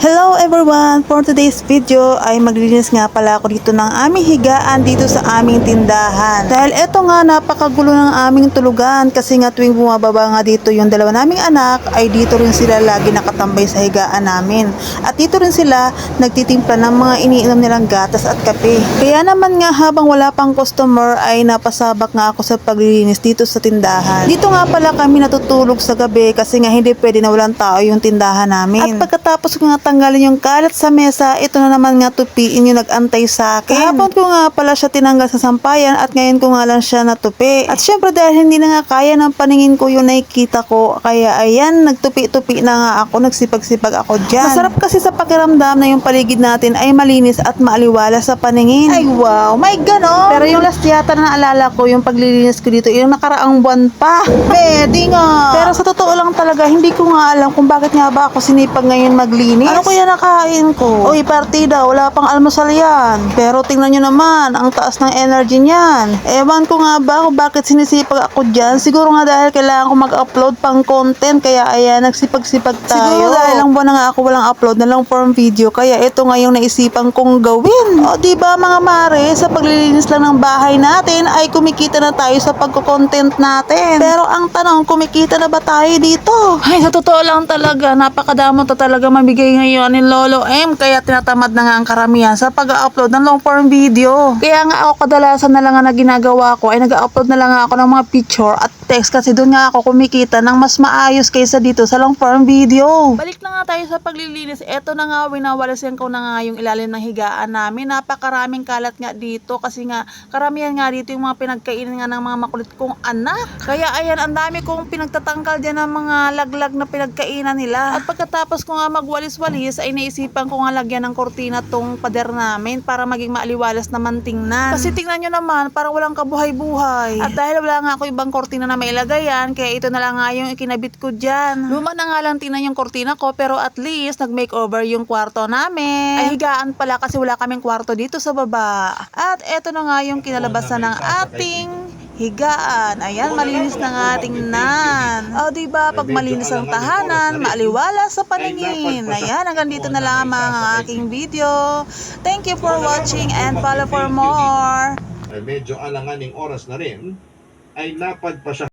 Hello everyone! For today's video ay maglilinis nga pala ako dito ng aming higaan dito sa aming tindahan. Dahil eto nga napakagulo ng aming tulugan kasi nga tuwing bumababa nga dito yung dalawa naming anak ay dito rin sila lagi nakatambay sa higaan namin. At dito rin sila nagtitimpla ng mga iniinom nilang gatas at kape. Kaya naman nga habang wala pang customer ay napasabak nga ako sa paglilinis dito sa tindahan. Dito nga pala kami natutulog sa gabi kasi nga hindi pwede na walang tao yung tindahan namin. At pagkatapos ko nga tanggalin yung kalat sa mesa, ito na naman nga tupiin yung nag-antay sa akin. Kahapon ko nga pala siya tinanggal sa sampayan at ngayon ko nga lang siya natupi. At syempre dahil hindi na nga kaya ng paningin ko yung nakikita ko, kaya ayan, nagtupi-tupi na nga ako, nagsipag-sipag ako dyan. Masarap kasi sa pakiramdam na yung paligid natin ay malinis at maaliwala sa paningin. Ay wow, my ganon! Pero yung last yata na naalala ko, yung paglilinis ko dito, yung nakaraang buwan pa. Pwede nga! Pero sa totoo lang talaga, hindi ko nga alam kung bakit nga ba ako sinipag ngayon maglinis. Ano kaya nakain ko? Uy, partida, wala pang almusal yan. Pero tingnan nyo naman, ang taas ng energy niyan. Ewan ko nga ba kung bakit sinisipag ako dyan. Siguro nga dahil kailangan ko mag-upload pang content. Kaya ayan, nagsipag-sipag tayo. Siguro dahil lang buwan na nga ako walang upload na long form video. Kaya ito nga yung naisipan kong gawin. O diba mga mare, sa paglilinis lang ng bahay natin ay kumikita na tayo sa pagko-content natin. Pero ang tanong, kumikita na ba tayo dito? Ay, sa totoo lang talaga, napakadamo to talaga mabigay ngayon ni Lolo M, kaya tinatamad na nga ang karamihan sa pag-upload ng long form video. Kaya nga ako kadalasan na lang na ginagawa ko ay nag-upload na lang ako ng mga picture at text kasi doon nga ako kumikita ng mas maayos kaysa dito sa long form video. Balik na nga tayo sa paglilinis. Eto na nga, winawalasin ko na nga yung ilalim ng higaan namin. Napakaraming kalat nga dito kasi nga karamihan nga dito yung mga pinagkainan nga ng mga makulit kong anak. Kaya ayan, ang dami kong pinagtatangkal dyan ng mga laglag na pinagkainan nila. At pagkatapos ko nga magwalis-walis ay naisipan ko nga lagyan ng kortina tong pader namin para maging maaliwalas naman tingnan. Kasi tingnan nyo naman, parang walang kabuhay-buhay. At dahil wala nga ako ibang kortina na mailagayan, kaya ito na lang nga yung ikinabit ko dyan. Luma na nga lang tingnan yung kortina ko, pero at least nag-makeover yung kwarto namin. Ay higaan pala kasi wala kaming kwarto dito sa baba. At eto na nga yung kinalabasan ng ating higaan. Ayan, malinis na nga tingnan. O, diba, pag malinis ang tahanan, maaliwala sa paningin. Ayan, hanggang dito na lang ang mga aking video. Thank you for watching and follow for more. Medyo alanganing oras na rin, ay napad pa siya.